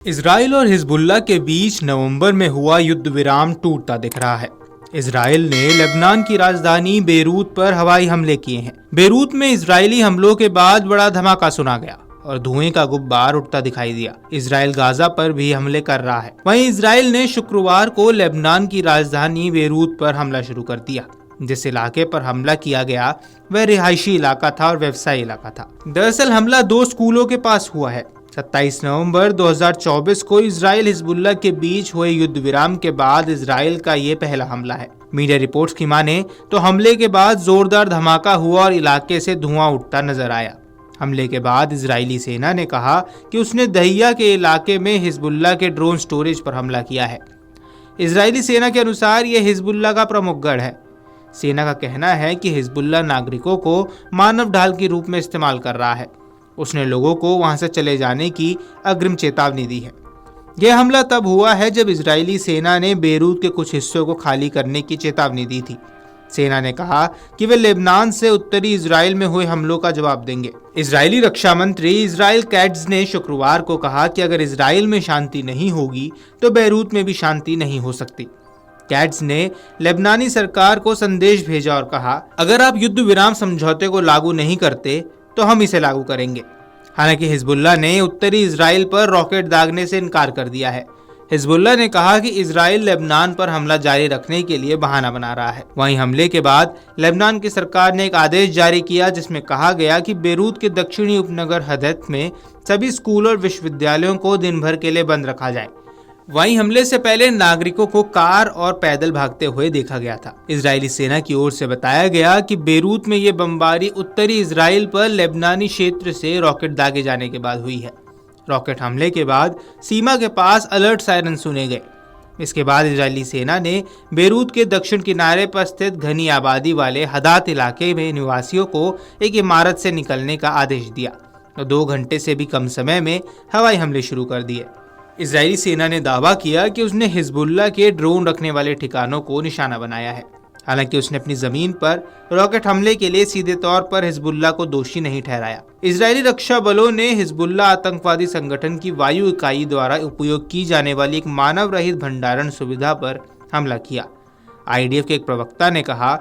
Israel और Hezbollah के बीच नवंबर में हुआ युद्ध विराम टूटता दिख रहा है। इजराइल ने लेबनान की राजधानी बेरूत पर हवाई हमले किए हैं। बेरूत में इजरायली हमलों के बाद बड़ा धमाका सुना गया और धुएं का गुब्बार उठता दिखाई दिया। इजराइल गाजा पर भी हमले कर रहा है। वहीं इजराइल ने शुक्रवार को लेबनान की राजधानी बेरूत पर हमला शुरू कर दिया। जिस इलाके पर हमला किया गया वह रिहायशी इलाका था और व्यवसायी इलाका था। दरअसल हमला 2 स्कूलों के पास हुआ है। 27 नवंबर 2024 को इजराइल हिजबुल्लाह के बीच हुए युद्ध विराम के बाद इजराइल का ये पहला हमला है। मीडिया रिपोर्ट्स की माने तो हमले के बाद जोरदार धमाका हुआ और इलाके से धुआं उठता नजर आया। हमले के बाद इजरायली सेना ने कहा कि उसने दहिया के इलाके में हिजबुल्लाह के ड्रोन स्टोरेज पर हमला किया है। इजरायली सेना के अनुसार यह हिजबुल्लाह का प्रमुख गढ़ है। सेना का कहना है कि हिजबुल्लाह नागरिकों को मानव ढाल के रूप में इस्तेमाल कर रहा है। उसने लोगों को वहां से चले जाने की अग्रिम चेतावनी दी है। यह हमला तब हुआ है जब इजरायली सेना ने बेरूत के कुछ हिस्सों को खाली करने की चेतावनी दी थी। सेना ने कहा कि वे लेबनान से उत्तरी इजराइल में हुए हमलों का जवाब देंगे। इजरायली रक्षा मंत्री इजराइल कैट्ज ने शुक्रवार को कहा कि अगर इजराइल में शांति नहीं होगी तो बेरूत में भी शांति नहीं हो सकती। कैट्ज ने लेबनानी सरकार को संदेश भेजा और कहा, अगर आप युद्ध विराम समझौते को लागू नहीं करते तो हम इसे लागू करेंगे। हालांकि हिजबुल्लाह ने उत्तरी इजराइल पर रॉकेट दागने से इनकार कर दिया है। हिजबुल्लाह ने कहा कि इजराइल लेबनान पर हमला जारी रखने के लिए बहाना बना रहा है। वहीं हमले के बाद लेबनान की सरकार ने एक आदेश जारी किया जिसमें कहा गया कि बेरूत के दक्षिणी उपनगर हदैत में सभी स्कूल और विश्वविद्यालयों को दिन भर के लिए बंद रखा जाए। वहीं हमले से पहले नागरिकों को कार और पैदल भागते हुए देखा गया था। इजरायली सेना की ओर से बताया गया कि बेरूत में ये बमबारी उत्तरी इजराइल पर लेबनानी क्षेत्र से रॉकेट दागे जाने के बाद हुई है। रॉकेट हमले के बाद सीमा के पास अलर्ट सायरन सुने गए। इसके बाद इजरायली सेना ने बेरूत के दक्षिण किनारे पर स्थित घनी आबादी वाले हदात इलाके में निवासियों को एक इमारत से निकलने का आदेश दिया और 2 घंटे से भी कम समय में हवाई हमले शुरू कर दिए। इजरायली सेना ने दावा किया कि उसने हिजबुल्लाह के ड्रोन रखने वाले ठिकानों को निशाना बनाया है। हालांकि उसने अपनी जमीन पर रॉकेट हमले के लिए सीधे तौर पर हिजबुल्लाह को दोषी नहीं ठहराया। इजरायली रक्षा बलों ने हिजबुल्लाह आतंकवादी संगठन की वायु इकाई द्वारा उपयोग की जाने वाली एक मानव रहित भंडारण सुविधा पर हमला किया। आईडीएफ के एक प्रवक्ता ने कहा,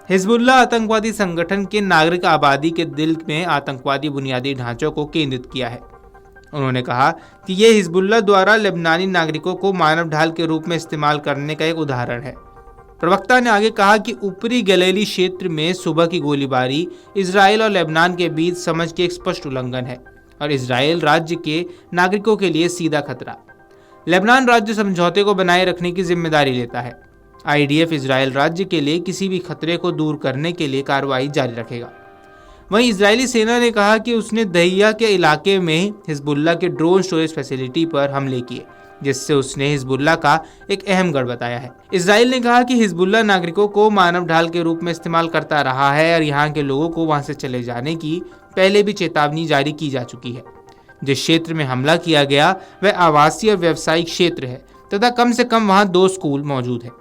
हिजबुल्लाह आतंकवादी संगठन के नागरिक आबादी के दिल में आतंकवादी बुनियादी ढांचों को केंद्रित किया है। उन्होंने कहा कि यह हिजबुल्लाह द्वारा लेबनानी नागरिकों को मानव ढाल के रूप में इस्तेमाल करने का एक उदाहरण है। प्रवक्ता ने आगे कहा कि ऊपरी गलीली क्षेत्र में सुबह की गोलीबारी इजराइल और लेबनान के बीच समझ के एक स्पष्ट उल्लंघन है और इजराइल राज्य के नागरिकों के लिए सीधा खतरा। लेबनान राज्य समझौते को बनाए रखने की जिम्मेदारी लेता है। आईडीएफ इजराइल राज्य के लिए किसी भी खतरे को दूर करने के लिए कार्रवाई जारी रखेगा। वहीं इजरायली सेना ने कहा कि उसने दहिया के इलाके में हिजबुल्लाह के ड्रोन स्टोरेज फैसिलिटी पर हमले किए, जिससे उसने हिजबुल्लाह का एक अहम गढ़ बताया है। इजराइल ने कहा कि हिजबुल्लाह नागरिकों को मानव ढाल के रूप में इस्तेमाल करता रहा है और यहाँ के लोगों को वहां से चले जाने की पहले भी चेतावनी जारी की जा चुकी है। जिस क्षेत्र में हमला किया गया वह आवासीय और व्यावसायिक क्षेत्र है तथा कम से कम वहाँ 2 स्कूल मौजूद है।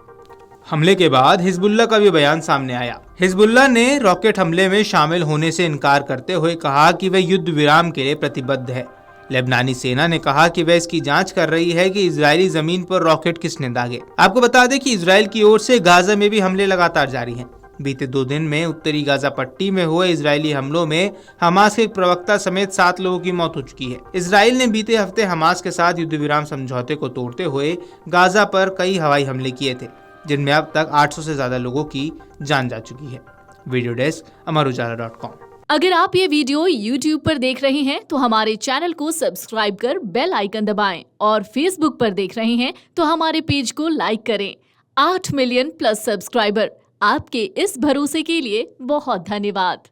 हमले के बाद हिजबुल्लाह का भी बयान सामने आया। हिजबुल्लाह ने रॉकेट हमले में शामिल होने से इनकार करते हुए कहा कि वह युद्ध विराम के लिए प्रतिबद्ध है। लेबनानी सेना ने कहा कि वह इसकी जांच कर रही है कि इजरायली जमीन पर रॉकेट किसने दागे। आपको बता दें कि इजराइल की ओर से गाजा में भी हमले लगातार जारी हैं। बीते 2 दिन में उत्तरी गाजा पट्टी में हुए इजरायली हमलों में हमास के एक प्रवक्ता समेत 7 लोगों की मौत हो चुकी है। इजराइल ने बीते हफ्ते हमास के साथ युद्ध विराम समझौते को तोड़ते हुए गाजा पर कई हवाई हमले किए थे, जिनमें अब तक 800 से ज्यादा लोगों की जान जा चुकी है। वीडियो डेस्क अमरुजाला.com। अगर आप ये वीडियो YouTube पर देख रहे हैं तो हमारे चैनल को सब्सक्राइब कर बेल आइकन दबाएं और Facebook पर देख रहे हैं तो हमारे पेज को लाइक करें। 8 मिलियन प्लस सब्सक्राइबर, आपके इस भरोसे के लिए बहुत धन्यवाद।